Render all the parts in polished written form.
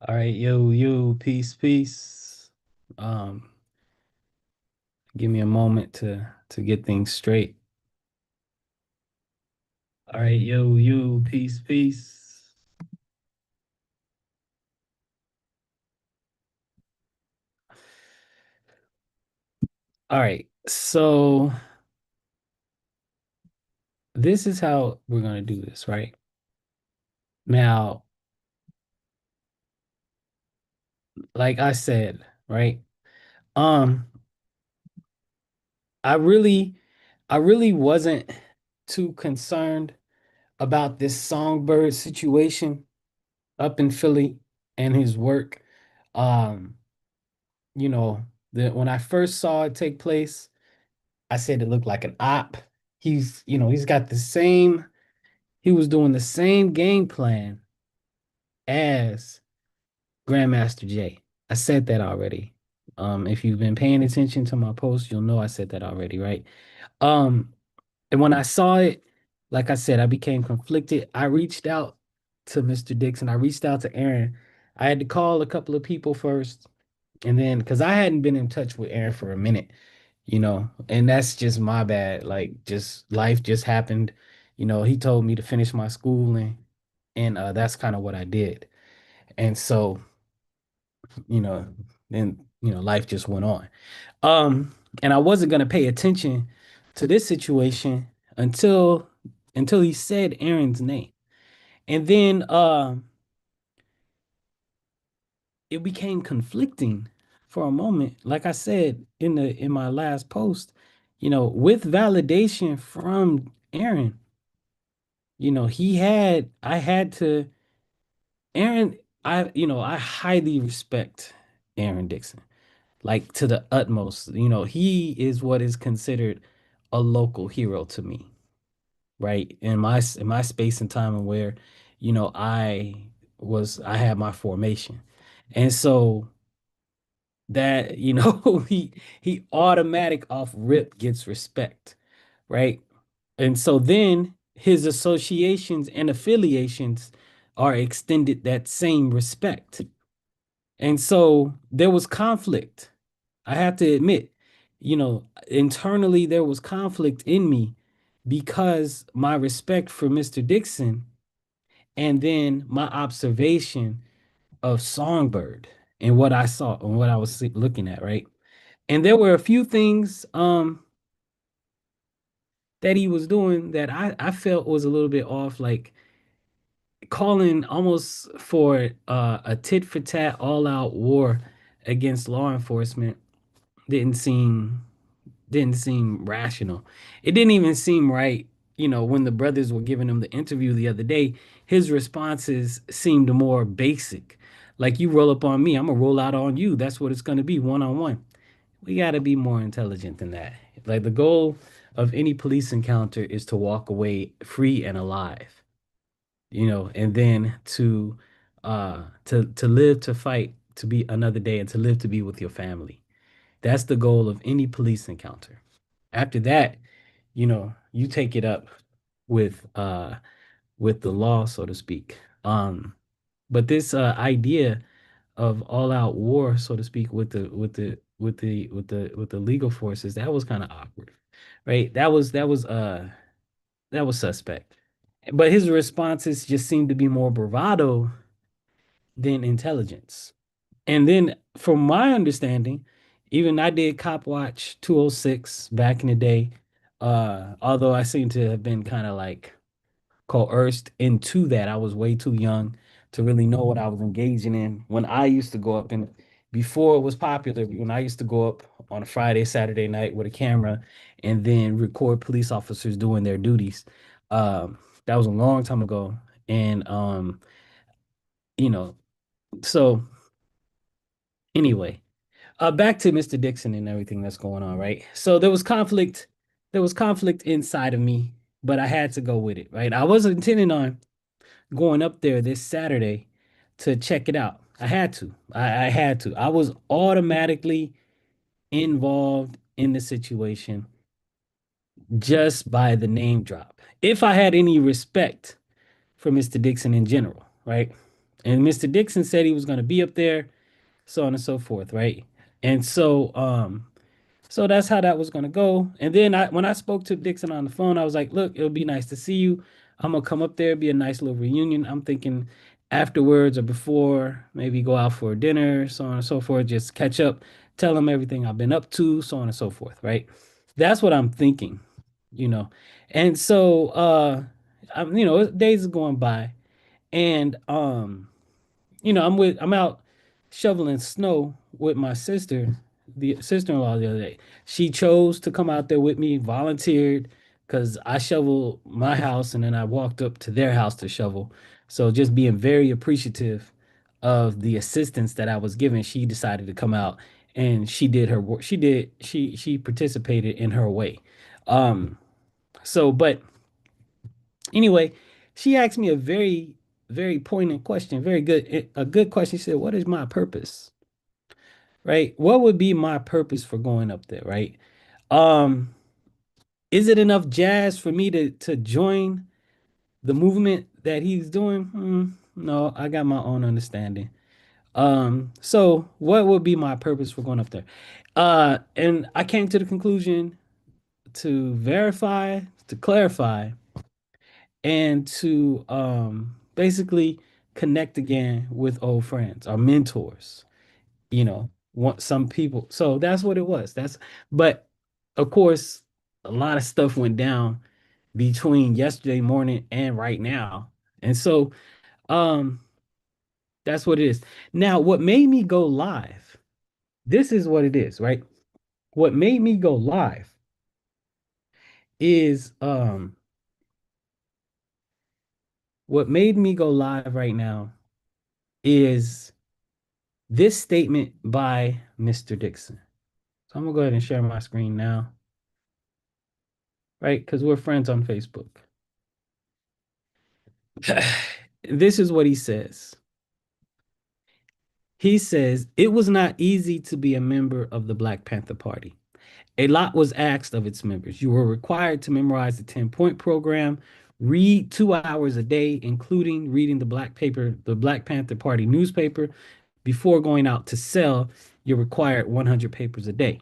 All right, yo, peace, peace. Um, Give me a moment to get things straight. All right, yo, peace, peace. All right, so this is how we're gonna do this, right? Now, like I said, right? Um, I really, I really wasn't too concerned about this Songbird situation up in Philly and his work. Um, you know, when I first saw it take place, I said it looked like an op. He's got he was doing the same game plan as Grandmaster Jay. I said that already. If you've been paying attention to my post, you'll know I said that already, right? Um, and when I saw it, like I said, I became conflicted. I reached out to Mr. Dixon. I reached out to Aaron. I had to call a couple of people first. And then, because I hadn't been in touch with Aaron for a minute, and that's just my bad. Like, just life just happened. He told me to finish my schooling, and that's kind of what I did. And so, you know, then, life just went on. Um, and I wasn't gonna pay attention to this situation until he said Aaron's name. And then it became conflicting for a moment. Like I said in my last post, with validation from Aaron, I had to Aaron, I highly respect Aaron Dixon, like to the utmost. He is what is considered a local hero to me, right? In my space and time and where, I had my formation. And so that he automatic off rip gets respect, right? And so then his associations and affiliations are extended that same respect. And so there was conflict. I have to admit, internally there was conflict in me because my respect for Mr. Dixon and then my observation of Songbird and what I saw and what I was looking at, right? And there were a few things that he was doing that I felt was a little bit off, like calling almost for a tit for tat all out war against law enforcement didn't seem didn't seem rational. It didn't even seem right. When the brothers were giving him the interview the other day, his responses seemed more basic. Like, you roll up on me, I'm gonna roll out on you. That's what it's gonna be, one on one. We got to be more intelligent than that. Like, the goal of any police encounter is to walk away free and alive, and then to live to fight to be another day and to live to be with your family. That's the goal of any police encounter. After that, you take it up with the law, so to speak. But this idea of all out war, so to speak, with the legal forces, that was kind of awkward, right? That was suspect. But his responses just seemed to be more bravado than intelligence. And then, from my understanding, even I did Cop Watch 206 back in the day. Although I seem to have been kind of like coerced into that. I was way too young to really know what I was engaging in. When I used to go up and before it was popular, when I used to go up on a Friday, Saturday night with a camera and then record police officers doing their duties. That was a long time ago. And you know, so anyway, back to Mr. Dixon and everything that's going on, right? So there was conflict inside of me, but I had to go with it, right? I wasn't intending on going up there this Saturday to check it out. I had to. I had to. I was automatically involved in the situation just by the name drop. If I had any respect for Mr. Dixon in general, right? And Mr. Dixon said he was going to be up there, so on and so forth, right? And so that's how that was gonna go. And then when I spoke to Dixon on the phone, I was like, "Look, it'll be nice to see you. I'm gonna come up there, be a nice little reunion. I'm thinking afterwards or before, maybe go out for dinner, so on and so forth. Just catch up, tell him everything I've been up to, so on and so forth. Right? That's what I'm thinking, you know. And so, days are going by, and I'm out shoveling snow with my sister, the sister-in-law the other day. She chose to come out there with me, volunteered because I shoveled my house and then I walked up to their house to shovel. So just being very appreciative of the assistance that I was given, she decided to come out and she did her work. She participated in her way. Um but anyway, she asked me a very poignant question, a good question. She said, "What is my purpose?" Right? What would be my purpose for going up there, right? Um, is it enough jazz for me to join the movement that he's doing? No, I got my own understanding. So what would be my purpose for going up there? And I came to the conclusion to verify, to clarify, and to basically connect again with old friends, our mentors, want some people. So that's what it was. But of course, a lot of stuff went down between yesterday morning and right now. And so um that's what it is. Now, what made me go live, this is what it is, right? What made me go live is what made me go live right now is this statement by Mr. Dixon. So I'm gonna go ahead and share my screen now, right? Because we're friends on Facebook. This is what he says. He says, "It was not easy to be a member of the Black Panther Party. A lot was asked of its members. You were required to memorize the 10-point program, read 2 hours a day, including reading the Black Panther Party newspaper. Before going out to sell, you're required 100 papers a day.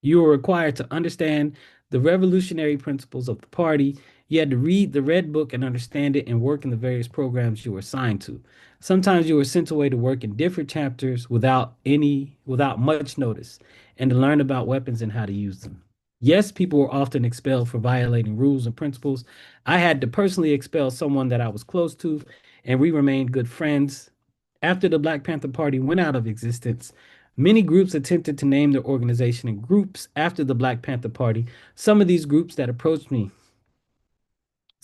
You were required to understand the revolutionary principles of the party. You had to read the Red Book and understand it and work in the various programs you were assigned to. Sometimes you were sent away to work in different chapters without much notice and to learn about weapons and how to use them. Yes, people were often expelled for violating rules and principles. I had to personally expel someone that I was close to, and we remained good friends. After the Black Panther Party went out of existence, many groups attempted to name their organization in groups after the Black Panther Party. Some of these groups that approached me,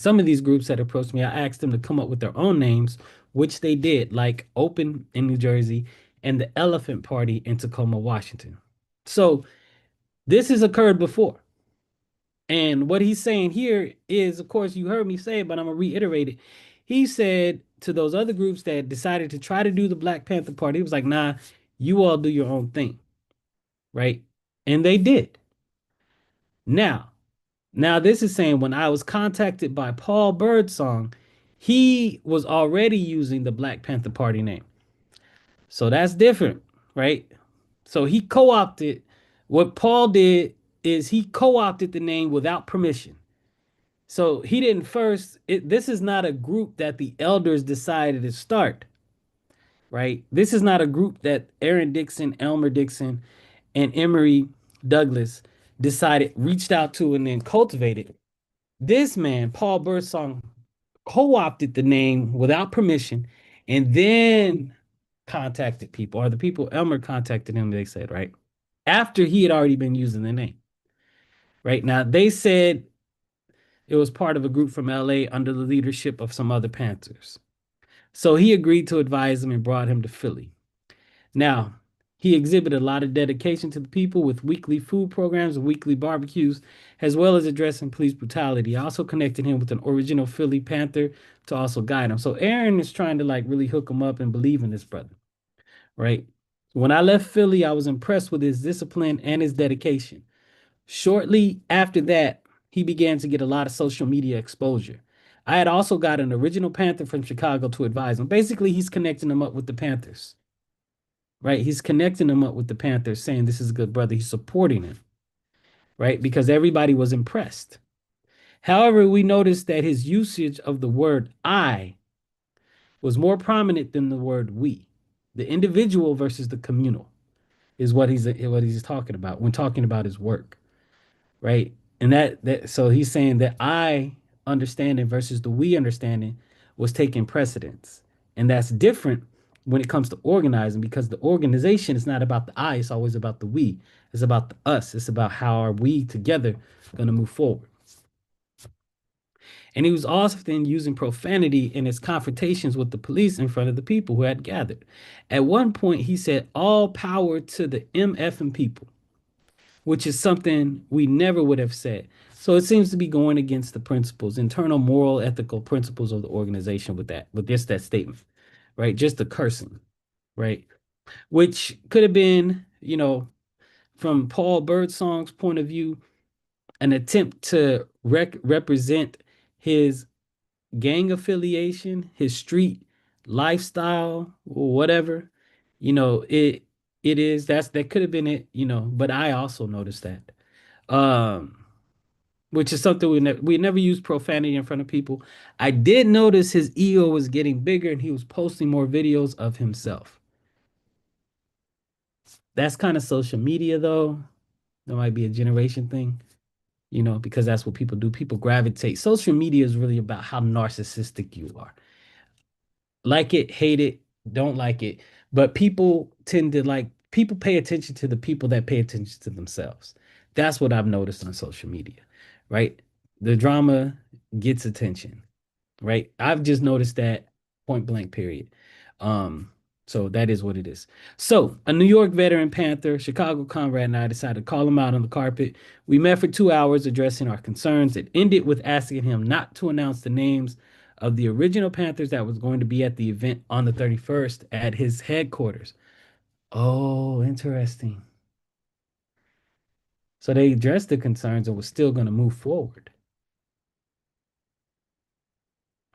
I asked them to come up with their own names, which they did, like Open in New Jersey and the Elephant Party in Tacoma, Washington. So this has occurred before. And what he's saying here is, of course, you heard me say it, but I'm gonna reiterate it. He said to those other groups that decided to try to do the Black Panther Party, he was like, "Nah, you all do your own thing," right? And they did. Now, now this is saying when I was contacted by Paul Birdsong, he was already using the Black Panther Party name. So that's different, right? So he co-opted what Paul did is he co-opted the name without permission. So he didn't this is not a group that the elders decided to start, right? This is not a group that Aaron Dixon, Elmer Dixon, and Emory Douglas reached out to, and then cultivated. This man, Paul Birdsong, co-opted the name without permission and then contacted people, or the people Elmer contacted him, they said, right? After he had already been using the name. Right now, they said it was part of a group from LA under the leadership of some other Panthers. So he agreed to advise him and brought him to Philly. Now, he exhibited a lot of dedication to the people with weekly food programs and weekly barbecues, as well as addressing police brutality. I also connected him with an original Philly Panther to also guide him. So Aaron is trying to like really hook him up and believe in this brother, right? When I left Philly, I was impressed with his discipline and his dedication. Shortly after that, he began to get a lot of social media exposure. I had also got an original Panther from Chicago to advise him. Basically, he's connecting them up with the Panthers, right? He's connecting them up with the Panthers, saying this is a good brother. He's supporting him, right? Because everybody was impressed. However, we noticed that his usage of the word I was more prominent than the word we. The individual versus the communal is what he's talking about when talking about his work, right? And that so he's saying that I understanding versus the we understanding was taking precedence. And that's different when it comes to organizing because the organization is not about the I, it's always about the we. It's about the us. It's about how are we together going to move forward. And he was often using profanity in his confrontations with the police in front of the people who had gathered. At one point, he said, "All power to the MF and people," which is something we never would have said. So it seems to be going against the principles, internal moral, ethical principles of the organization with just that statement, right? Just the cursing, right? Which could have been, from Paul Birdsong's point of view, an attempt to represent his gang affiliation, his street lifestyle, or whatever. It is that could have been it, but I also noticed that. Um which is something we never use profanity in front of people. I did notice his ego was getting bigger and he was posting more videos of himself. That's kind of social media though. That might be a generation thing, because that's what people do. People gravitate. Social media is really about how narcissistic you are. Like it, hate it, don't like it. But people pay attention to the people that pay attention to themselves. That's what I've noticed on social media, right? The drama gets attention, right? I've just noticed that point blank, period. Um, so that is what it is. So a New York veteran Panther, Chicago comrade, and I decided to call him out on the carpet. We met for 2 hours addressing our concerns. It ended with asking him not to announce the names of the original Panthers that was going to be at the event on the 31st at his headquarters. Oh, interesting. So they addressed the concerns and was still going to move forward.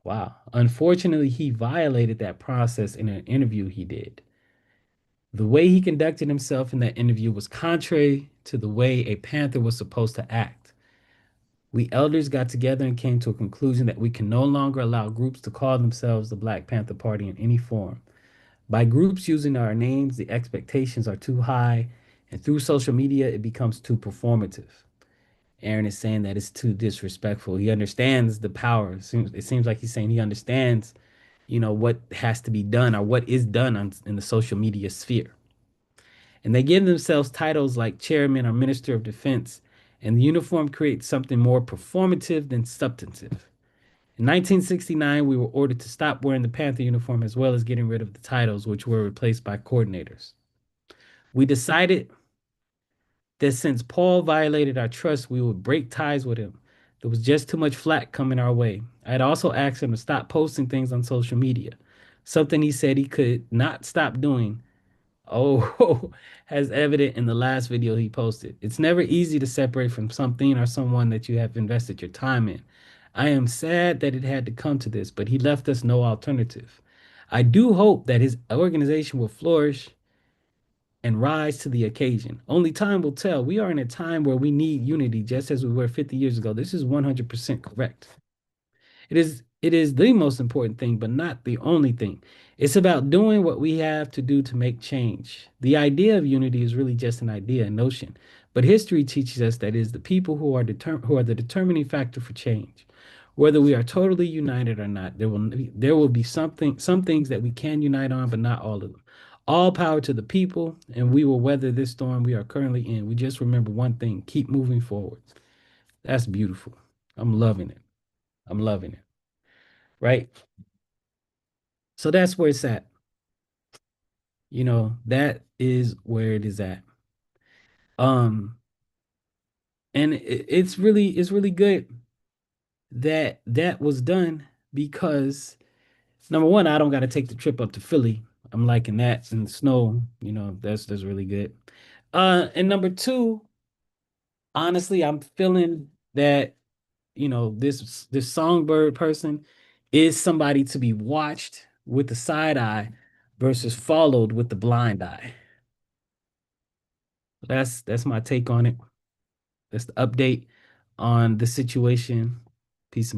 Wow. Unfortunately, he violated that process in an interview he did. The way he conducted himself in that interview was contrary to the way a Panther was supposed to act. We elders got together and came to a conclusion that we can no longer allow groups to call themselves the Black Panther Party in any form. By groups using our names, the expectations are too high, and through social media, it becomes too performative. Aaron is saying that it's too disrespectful. He understands the power. It seems like he's saying he understands, what has to be done or what is done in the social media sphere. And they give themselves titles like chairman or minister of defense, and the uniform creates something more performative than substantive. In 1969, we were ordered to stop wearing the Panther uniform as well as getting rid of the titles, which were replaced by coordinators. We decided that since Paul violated our trust, we would break ties with him. There was just too much flack coming our way. I had also asked him to stop posting things on social media, something he said he could not stop doing. Oh, as evident in the last video he posted. It's never easy to separate from something or someone that you have invested your time in. I am sad that it had to come to this, but he left us no alternative. I do hope that his organization will flourish and rise to the occasion. Only time will tell. We are in a time where we need unity, just as we were 50 years ago. This is 100% correct. It is the most important thing, but not the only thing. It's about doing what we have to do to make change. The idea of unity is really just an idea, a notion. But history teaches us that it is the people who are the determining factor for change. Whether we are totally united or not, there will be some things that we can unite on, but not all of them. All power to the people, and we will weather this storm we are currently in. We just remember one thing: keep moving forward. That's beautiful. I'm loving it. I'm loving it. Right? So that's where it's at. That is where it is at. Um, and it's really good that that was done because number one, I don't got to take the trip up to Philly. I'm liking that and the snow. That's really good. And number two, honestly, I'm feeling that. this songbird person is somebody to be watched with the side eye versus followed with the blind eye. That's my take on it. That's the update on the situation. Peace and